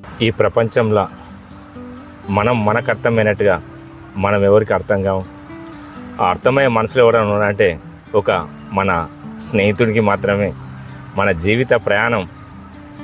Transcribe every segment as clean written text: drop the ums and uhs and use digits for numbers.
ఈ ప్రపంచంలో మనకు అర్థమైనట్టుగా మనం ఎవరికి అర్థం కావు. ఆ అర్థమయ్యే మనుషులు ఎవరైనా ఉన్నారంటే ఒక మన స్నేహితుడికి మాత్రమే. మన జీవిత ప్రయాణం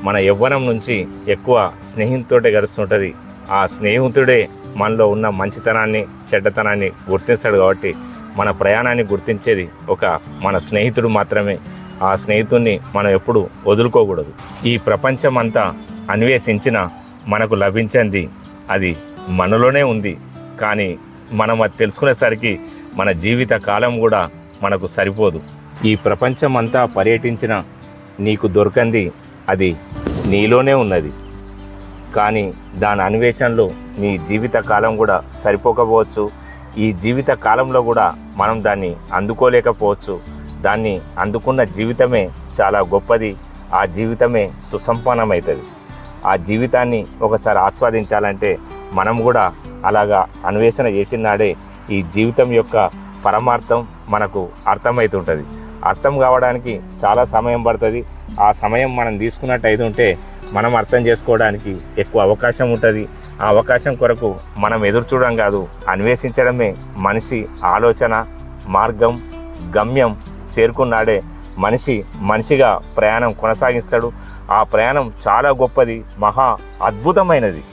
మన యవ్వనం నుంచి ఎక్కువ స్నేహితుడితోటే గడుస్తుంటుంది. ఆ స్నేహితుడే మనలో ఉన్న మంచితనాన్ని చెడ్డతనాన్ని గుర్తిస్తాడు. కాబట్టి మన ప్రయాణాన్ని గుర్తించేది ఒక మన స్నేహితుడు మాత్రమే. ఆ స్నేహితుడిని మనం ఎప్పుడు వదులుకోకూడదు. ఈ ప్రపంచం అంతా అన్వేషించిన మనకు లభించింది అది మనలోనే ఉంది. కానీ మనం అది తెలుసుకునేసరికి మన జీవిత కాలం కూడా మనకు సరిపోదు. ఈ ప్రపంచం అంతా పర్యటించిన నీకు దొరకంది అది నీలోనే ఉన్నది. కానీ దాని అన్వేషణలో నీ జీవిత కాలం కూడా సరిపోకపోవచ్చు. ఈ జీవిత కాలంలో కూడా మనం దాన్ని అందుకోలేకపోవచ్చు. దాన్ని అందుకున్న జీవితమే చాలా గొప్పది. ఆ జీవితమే సుసంపన్నమవుతుంది. ఆ జీవితాన్ని ఒకసారి ఆస్వాదించాలంటే మనం కూడా అలాగా అన్వేషణ చేసిన నాడే ఈ జీవితం యొక్క పరమార్థం మనకు అర్థమవుతుంటుంది. అర్థం కావడానికి చాలా సమయం పడుతుంది. ఆ సమయం మనం తీసుకున్నట్టు ఉంటే మనం అర్థం చేసుకోవడానికి ఎక్కువ అవకాశం ఉంటుంది. ఆ అవకాశం కొరకు మనం ఎదురు చూడడం కాదు, అన్వేషించడమే మనిషి ఆలోచన, మార్గం, గమ్యం చేరుకున్నాడే మనిషిగా ప్రయాణం కొనసాగిస్తాడు. ఆ ప్రయాణం చాలా గొప్పది, మహా అద్భుతమైనది.